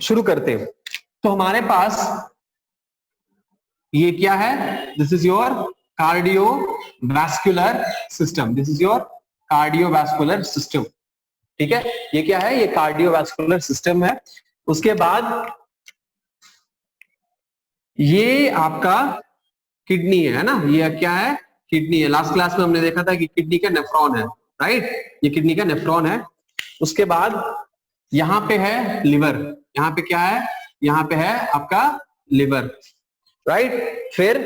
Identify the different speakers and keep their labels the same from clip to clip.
Speaker 1: शुरू करते हैं। तो हमारे पास ये क्या है, this is your cardiovascular system, this is your cardiovascular system. ठीक है, ये क्या है, ये कार्डियोवैस्कुलर सिस्टम है। उसके बाद ये आपका किडनी है ना, ये क्या है, किडनी है। लास्ट क्लास में हमने देखा था कि किडनी का नेफ्रॉन है, राइट, ये किडनी का नेफ्रॉन है। उसके बाद यहां पे है लिवर, यहां पे क्या है, यहां पे है आपका लिवर, राइट। फिर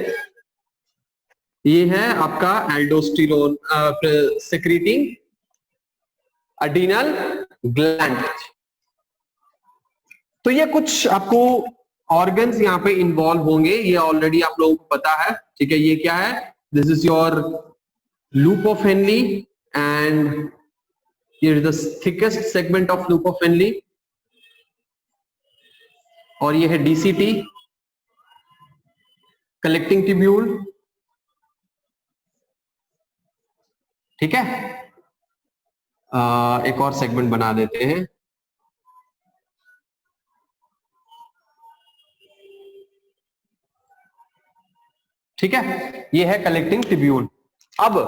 Speaker 1: ये है आपका एल्डोस्टेरोन सेक्रेटिंग एड्रिनल ग्लैंड। तो ये कुछ आपको ऑर्गन्स यहाँ पे इन्वॉल्व होंगे, ये ऑलरेडी आप लोगों को पता है। ठीक है, ये क्या है, this is your loop of Henley and here is the thickest segment of loop of Henle, और ये है DCT कलेक्टिंग ट्यूब्यूल। ठीक है, एक और सेगमेंट बना देते हैं। ठीक है, ये है कलेक्टिंग ट्यूब्यूल। अब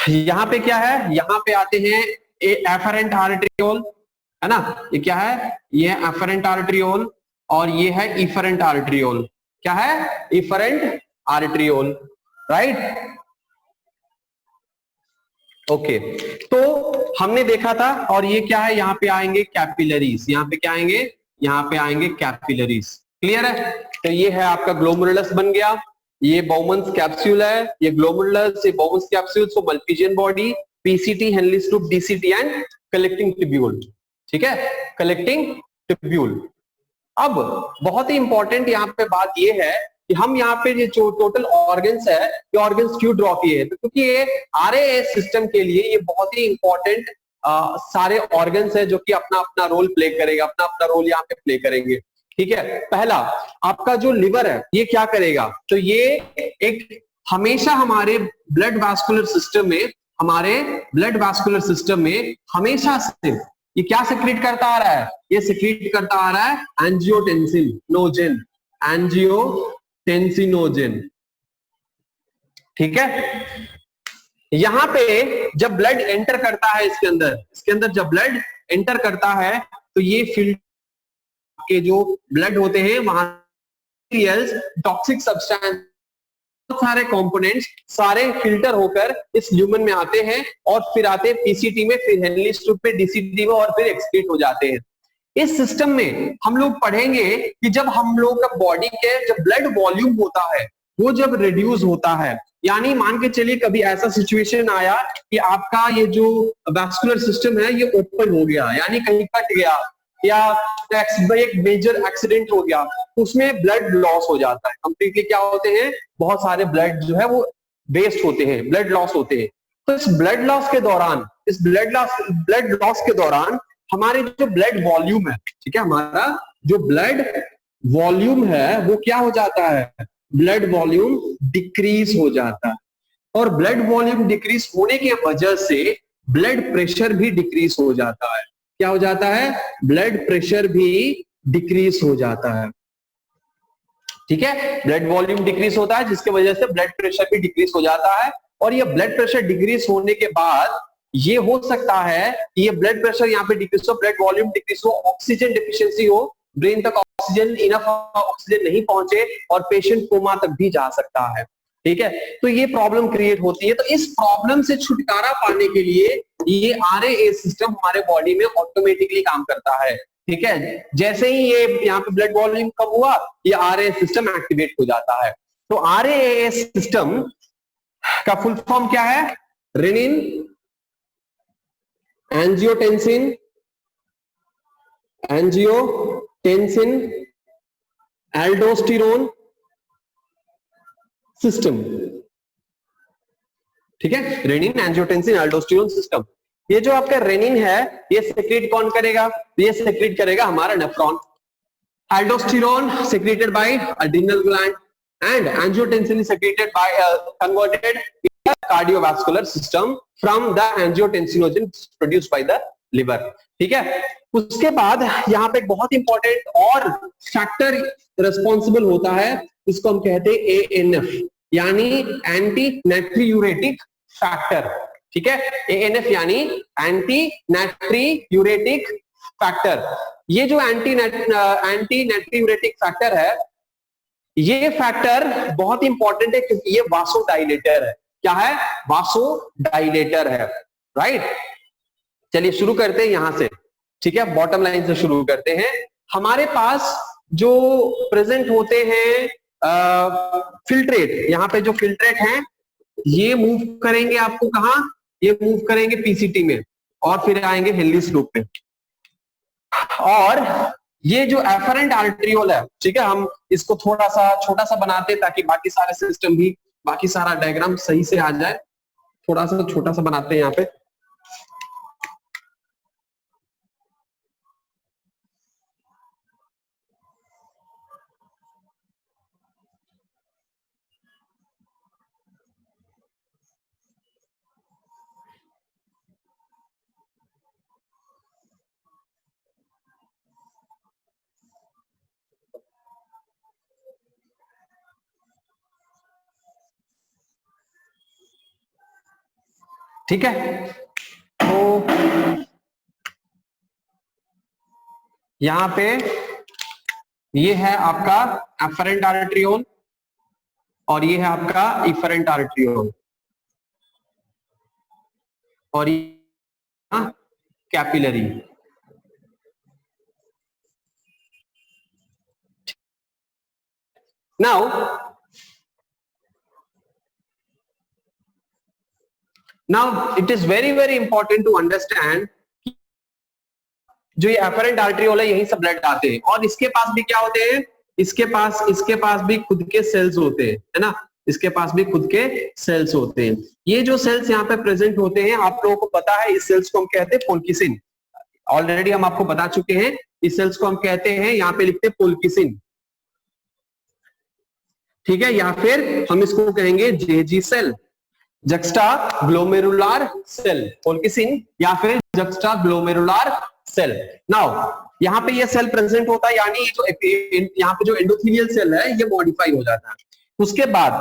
Speaker 1: यहां पे क्या है, यहां पे आते हैं एफरेंट आर्टरियोल, है ना, ये क्या है, ये है एफरेंट आर्टरियोल और ये है इफरेंट आर्टरियोल। क्या है, इफरेंट आर्टरियोल, राइट। ओके, तो हमने देखा था, और ये क्या है, यहाँ पे आएंगे कैपिलरीज, यहाँ पे क्या आएंगे, यहाँ पे आएंगे कैपिलरीज। क्लियर है, तो ये है आपका ग्लोमेरुलस बन गया, ये बाउमन्स कैप्सूल है, ये ग्लोमेरुलस, ये Bowman's capsule, so Malpighian body, PCT, Henle's loop, DCT and collecting tubule. ठीक है, कलेक्टिंग ट्यूब्यूल। अब बहुत ही इंपॉर्टेंट यहाँ पे बात ये है कि हम यहाँ पे ये जो टोटल ऑर्गन्स है, ये ऑर्गन्स क्यों ड्रॉ किए हैं, तो क्योंकि ये आरएएस सिस्टम के लिए ये बहुत ही इंपॉर्टेंट सारे ऑर्गन्स है जो कि अपना अपना रोल प्ले करेगा, अपना अपना रोल यहाँ पे प्ले करेंगे। ठीक है, पहला आपका जो लिवर है, ये क्या करेगा, तो ये एक हमेशा हमारे ब्लड वास्कुलर सिस्टम में, हमारे ब्लड वास्कुलर सिस्टम में हमेशा से ये क्या सेक्रेट करता आ रहा है, ये सेक्रेट करता आ रहा है एंजियोटेंसिनोजन, एंजियोटेंसिनोजन। ठीक है, यहां पे जब ब्लड एंटर करता है इसके अंदर जब ब्लड एंटर करता है तो ये फिल्टर के जो ब्लड होते हैं वहां टॉक्सिक सब्सटेंस, सारे कंपोनेंट्स सारे फिल्टर होकर इस ल्यूमन में आते हैं और फिर आते हैं पीसीटी में, फिर हेनली लूप में, डीसीटी में, और फिर एक्सक्रीट हो जाते हैं। इस सिस्टम में हम लोग पढ़ेंगे कि जब हम लोग का बॉडी के जब ब्लड वॉल्यूम होता है वो जब रिड्यूस होता है, यानी मान के चलिए कभी ऐसा सिचुएशन आया कि आपका ये जो वैस्कुलर सिस्टम है ये ओपन हो गया, यानी कहीं कट गया या एक मेजर एक्सीडेंट हो गया, उसमें ब्लड लॉस हो जाता है कंप्लीटली। क्या होते हैं, बहुत सारे ब्लड जो है वो वेस्ट होते हैं, ब्लड लॉस होते हैं। तो इस ब्लड लॉस के दौरान, इस ब्लड लॉस के दौरान हमारे जो ब्लड वॉल्यूम है, ठीक है, हमारा जो ब्लड वॉल्यूम है वो क्या हो जाता है, ब्लड वॉल्यूम डिक्रीज हो जाता है, और ब्लड वॉल्यूम डिक्रीज होने की वजह से ब्लड प्रेशर भी डिक्रीज हो जाता है। क्या हो जाता है, ब्लड प्रेशर भी डिक्रीज हो जाता है। ठीक है, ब्लड वॉल्यूम डिक्रीज होता है जिसकी वजह से ब्लड प्रेशर भी डिक्रीज हो जाता है, और ये ब्लड प्रेशर डिक्रीज होने के बाद ये हो सकता है कि ये ब्लड प्रेशर यहाँ पे डिक्रीज हो, ब्लड वॉल्यूम डिक्रीज हो, ऑक्सीजन डिफिशियंसी हो, ब्रेन तक ऑक्सीजन इनफ ऑक्सीजन नहीं पहुंचे और पेशेंट कोमा तक भी जा सकता है। ठीक है, तो ये प्रॉब्लम क्रिएट होती है। तो इस प्रॉब्लम से छुटकारा पाने के लिए ये आरएए सिस्टम हमारे बॉडी में ऑटोमेटिकली काम करता है। ठीक है, जैसे ही ये यहाँ पे ब्लड वॉल्यूम कम हुआ, ये आरएए सिस्टम एक्टिवेट हो जाता है। तो आरएए सिस्टम का फुल फॉर्म क्या है, रेनिन एंजियोटेंसिन एल्डोस्टेरोन सिस्टम। ठीक है, रेनिन एंजियोटेंसिन एल्डोस्टेरोन सिस्टम। ये जो आपका रेनिन है ये सेक्रेट कौन करेगा, ये सेक्रेट करेगा हमारा nephron. Aldosterone secreted bye adrenal gland and angiotensin secreted bye converted in the cardiovascular system from the angiotensinogen produced by the liver. ठीक है, उसके बाद यहाँ पे बहुत इंपॉर्टेंट और फैक्टर रिस्पॉन्सिबल होता है, इसको हम कहते हैं ANF, यानी एंटी नाइट्रियूरेटिक फैक्टर। ठीक है, ANF यानी एंटी नाइट्रियूरेटिक फैक्टर। ये जो एंटी नाइट्रियूरेटिक फैक्टर है, ये फैक्टर बहुत इंपॉर्टेंट है क्योंकि ये वासोडाइलेटर है। क्या है? वासोडाइलेटर है। राइट, चलिए शुरू करते हैं यहां से। ठीक है, बॉटम लाइन से शुरू करते हैं। हमारे पास जो प्रेजेंट होते हैं फिल्ट्रेट, यहाँ पे जो फिल्ट्रेट हैं ये मूव करेंगे आपको कहा, ये मूव करेंगे पीसीटी में और फिर आएंगे हेनलीज लूप में। और ये जो एफरेंट आर्ट्रियोल है, ठीक है, हम इसको थोड़ा सा छोटा सा बनाते हैं ताकि बाकी सारे सिस्टम भी, बाकी सारा डायग्राम सही से आ जाए। थोड़ा सा छोटा सा बनाते हैं यहाँ पे। ठीक है, तो यहां पे ये है आपका एफरेंट आर्ट्रियोल और ये है आपका इफरेंट आर्ट्रियोल और ये capillary. Now it is very very important to understand, जो ये एफरेंट आर्ट्रियोल है यहीं से ब्लड आते हैं और इसके पास भी क्या होते हैं, इसके पास भी खुद के सेल्स होते हैं, है ना, इसके पास भी खुद के सेल्स होते हैं। ये जो सेल्स यहाँ पे प्रेजेंट होते हैं, आप लोगों को पता है इस सेल्स को हम कहते हैं पोल्किसिन। ऑलरेडी हम आपको बता चुके हैं, इस सेल्स को हम कहते हैं, यहाँ पे लिखते हैं पोल्किसिन। ठीक है, या फिर हम इसको कहेंगे JG cell, juxta glomerular cell, polkissen या फिर जक्स्टा ग्लोमेरुलर सेल। नाउ यहाँ पे ये सेल प्रेजेंट होता है, यानी जो यहाँ पे जो एंडोथेलियल सेल है ये मॉडिफाई हो जाता है। उसके बाद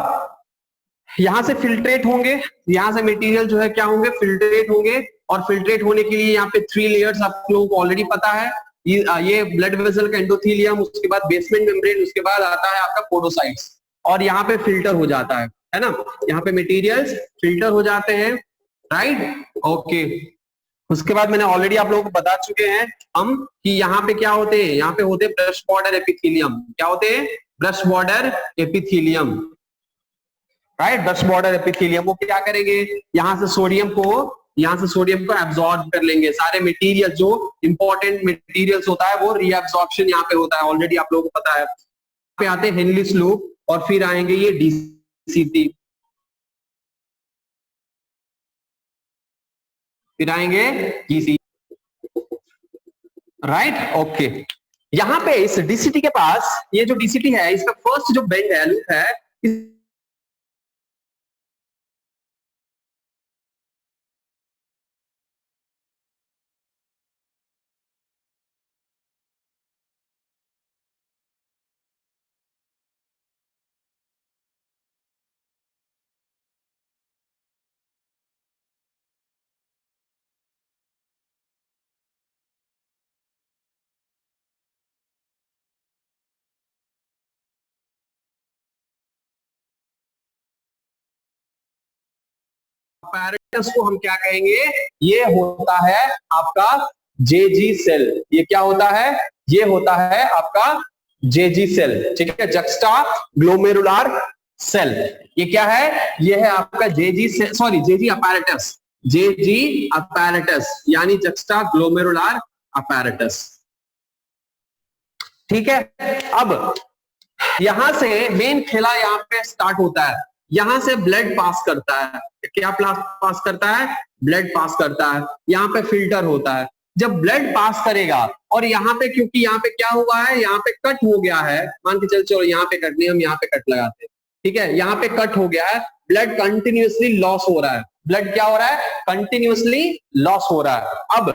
Speaker 1: यहां से फिल्ट्रेट होंगे, यहां से मटेरियल जो है क्या होंगे, फिल्ट्रेट होंगे। और फिल्ट्रेट होने के लिए यहाँ पे 3 लेयर्स आप लोगों को ऑलरेडी पता है, ये ब्लड वेसल का एंडोथेलियम, उसके बाद बेसमेंट मेम्ब्रेन, उसके बाद आता है आपका पोडोसाइट्स और यहाँ पे फिल्टर हो जाता है ना, यहाँ पे मटेरियल्स फिल्टर हो जाते हैं। Right, okay. उसके बाद मैंने ऑलरेडी आप लोगों को बता चुके हैं हम कि यहाँ पे क्या होते हैं, यहाँ पे होते हैं ब्रश बॉर्डर एपिथेलियम। क्या होते हैं? Brush border epithelium. Right, brush border epithelium वो क्या करेंगे, यहाँ से सोडियम को एब्जॉर्ब कर लेंगे। सारे मटेरियल जो इंपॉर्टेंट मटेरियल्स होता है वो रीअब्जॉर्प्शन यहाँ पे होता है, ऑलरेडी आप लोगों को पता है। पे आते हैं हेनलीज लूप और फिर आएंगे ये डीसीटी, फिर आएंगे जीसी। Right, okay. यहाँ पे इस डीसीटी के पास, ये जो डीसीटी है इसका फर्स्ट जो बेंड है, लूप है, apparatus को हम क्या कहेंगे, ये होता है आपका जेजी सेल। ये क्या होता है? ये होता है आपका जेजी सेल। ठीक है, जक्स्टा ग्लोमेरुलर सेल। ये क्या है? ये है आपका जेजी सेल, सॉरी जेजी अपैरेटस, जेजी अपैरेटस यानी जक्स्टा ग्लोमेरुलर अपैरेटस। ठीक है, अब यहां से मेन खेला यहाँ पे स्टार्ट होता है। यहां से ब्लड पास करता है, क्या पास करता है? ब्लड पास करता है, यहाँ पे फिल्टर होता है। जब ब्लड पास करेगा और यहाँ पे, क्योंकि यहाँ पे क्या हुआ है, यहाँ पे कट हो गया है, मान के चलो यहाँ पे कट नहीं, हम यहाँ पे कट लगाते हैं। ठीक है, यहाँ पे कट हो गया है, ब्लड कंटिन्यूसली लॉस हो रहा है। ब्लड क्या हो रहा है? कंटिन्यूसली लॉस हो रहा है। अब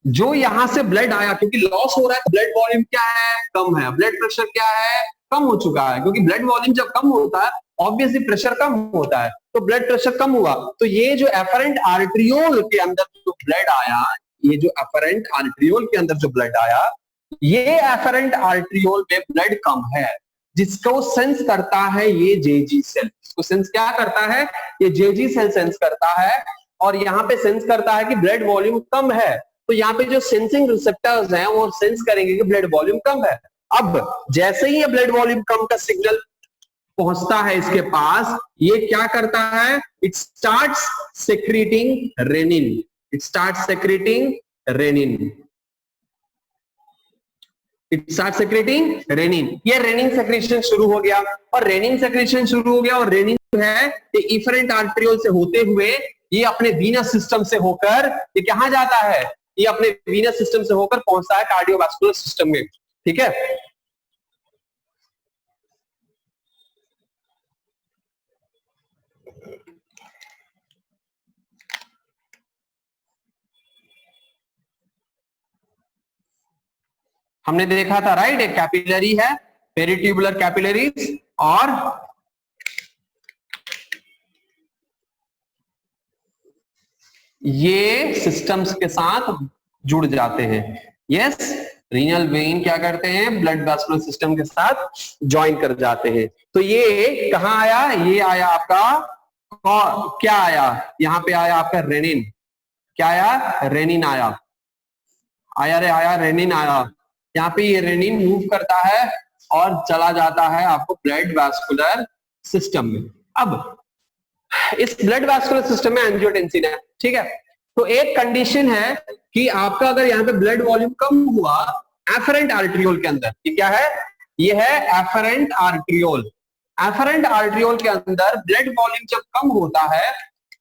Speaker 1: जो यहां से ब्लड आया, क्योंकि लॉस हो रहा है, ब्लड वॉल्यूम क्या है, कम है, ब्लड प्रेशर क्या है, कम हो चुका है, क्योंकि ब्लड वॉल्यूम जब कम होता है ऑब्वियसली प्रेशर कम होता है, तो ब्लड प्रेशर कम हुआ, तो ये जो एफरेंट आर्टरियोल के अंदर जो ब्लड आया, ये जो एफरेंट आर्टरियोल के अंदर जो ब्लड आया, ये एफरेंट आर्टरियोल में ब्लड कम है, जिसको सेंस करता है ये जेजी सेल। इसको सेंस क्या करता है, ये जेजी सेल सेंस करता है, और यहाँ पे सेंस करता है कि ब्लड वॉल्यूम कम है, तो यहाँ पे जो सेंसिंग रिसेप्टर्स हैं वो सेंस करेंगे कि ब्लड वॉल्यूम कम है। अब जैसे ही ये ब्लड वॉल्यूम कम का सिग्नल पहुंचता है इसके पास, ये क्या करता है, it starts secreting renin, it starts secreting renin, it start secreting renin. ये रेनिन सेक्रेशन शुरू हो गया, और रेनिन सेक्रेशन शुरू हो गया, और रेनिन जो है ये इफरेंट आर्टरियोल से होते हुए ये अपने वीनस सिस्टम से होकर ये कहां जाता है, ये अपने वीनस सिस्टम से होकर पहुंचता है कार्डियोवास्कुलर सिस्टम में। ठीक है, हमने देखा था राइट, एक कैपिलरी है, पेरिट्यूबुलर कैपिलरीज, और ये सिस्टम्स के साथ जुड़ जाते हैं। यस, रीनल वेन क्या करते हैं, ब्लड वेस्कुलर सिस्टम के साथ ज्वाइन कर जाते हैं। तो ये कहां आया, ये आया आपका, क्या आया, यहां पे आया आपका रेनिन, क्या आया, रेनिन आया, आया रे आया, रेनिन आया, यहाँ पे ये रेनिन मूव करता है और चला जाता है आपको ब्लड वेस्कुलर सिस्टम में। अब इस ब्लड वेस्कुलर सिस्टम में एंजियोटेंसिन है, ठीक है, तो एक कंडीशन है कि आपका अगर यहाँ पे ब्लड वॉल्यूम कम हुआ एफरेंट आर्टरियोल के अंदर, ये क्या है, ये है एफरेंट आर्टरियोल, एफरेंट आर्टरियोल के अंदर ब्लड वॉल्यूम जब कम होता है,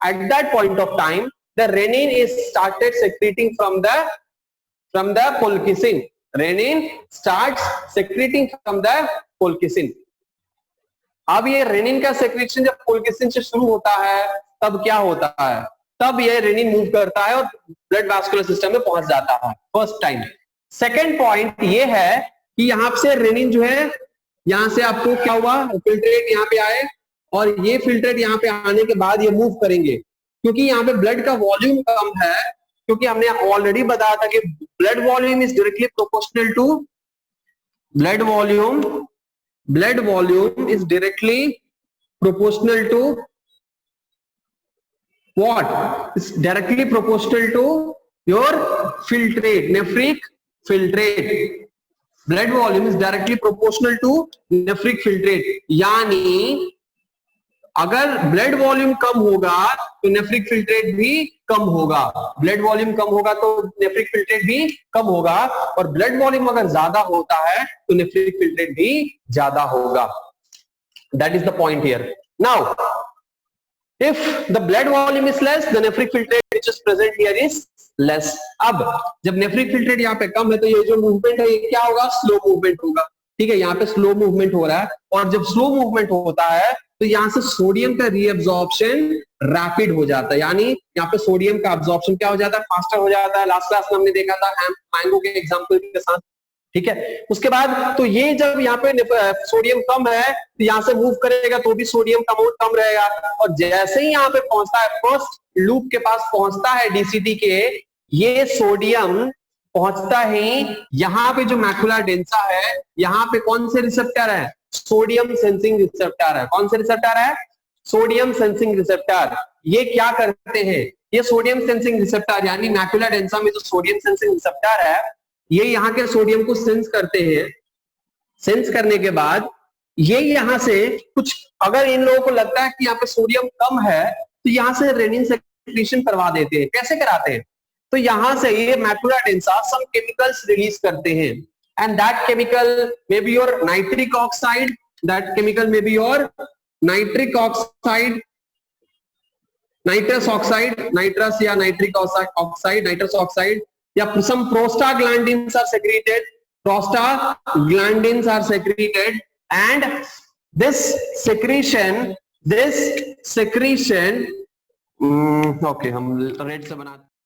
Speaker 1: at that point of time the renin is started secreting from the polkissen, renin starts secreting from the polkissen. अब ये रेनिन का सेक्रेशन जब कोल्किसिन से शुरू होता है तब क्या होता है, तब ये रेनिन मूव करता है और ब्लड वास्कुलर सिस्टम में पहुंच जाता है फर्स्ट टाइम। सेकंड पॉइंट ये है कि यहां से रेनिन जो है, यहां से आपको क्या हुआ, फिल्ट्रेट यहाँ पे आए, और ये फिल्ट्रेट यहाँ पे आने के बाद ये मूव करेंगे, क्योंकि यहाँ पे ब्लड का वॉल्यूम कम है, क्योंकि हमने ऑलरेडी बताया था कि blood volume is directly proportional to blood volume is directly proportional to what? It's directly proportional to your filtrate, nephric filtrate. Blood volume is directly proportional to nephric filtrate. यानी अगर blood volume कम होगा तो nephric filtrate भी कम होगा, blood volume कम होगा तो nephric filtrate भी कम होगा, और ब्लड वॉल्यूम अगर ज्यादा होता है तो नेफ्रिक फिल्ट्रेट भी ज्यादा होगा। That is the point here. Now if the blood volume is less, the nephric filtrate which is present here is less. अब जब नेफ्रिक फिल्ट्रेट यहाँ पे कम है तो ये जो मूवमेंट है ये क्या होगा, स्लो मूवमेंट होगा, ठीक है, यहाँ पे स्लो मूवमेंट हो रहा है, और जब स्लो मूवमेंट होता है तो यहाँ से सोडियम का रीअब्जॉर्प्शन रैपिड हो जाता है, यानी यहाँ पे सोडियम का अब्जॉर्प्शन क्या हो जाता है, फास्टर हो जाता है। लास्ट क्लास में हमने देखा था मैंगो के एग्जांपल के साथ, ठीक है। उसके बाद तो ये जब यहाँ पे सोडियम कम है तो यहाँ से मूव करेगा तो भी सोडियम का अमाउंट कम रहेगा, और जैसे ही यहाँ पे पहुंचता है फर्स्ट लूप के पास पहुंचता है डीसीटी के, ये सोडियम पहुंचता ही यहाँ पे जो मैकुला डेंसा है, यहाँ पे कौन से रिसेप्टर है, सोडियम सेंसिंग रिसेप्टर है। कौन से रिसेप्टर है, सोडियम सेंसिंग रिसेप्टर। ये क्या करते हैं, ये सोडियम सेंसिंग रिसेप्टर यानी मैकुला डेंसा में जो सोडियम सेंसिंग रिसेप्टर है, ये यहाँ के सोडियम को सेंस करते हैं। सेंस करने के बाद ये यहाँ से कुछ, अगर इन लोगों को लगता है कि यहाँ पे सोडियम कम है तो यहाँ से रेनिन सेक्रेशन करवा देते हैं। कैसे कराते हैं, तो यहां से ये macula densa some chemicals release करते हैं, and that chemical may be your nitric oxide, that chemical may be your nitric oxide, nitrous oxide, nitrous या नाइट्रिक ऑक्साइड, नाइट्रस ऑक्साइड, या some prostaglandins are secreted, prostaglandins are secreted, and this secretion, okay, हम red से बनाते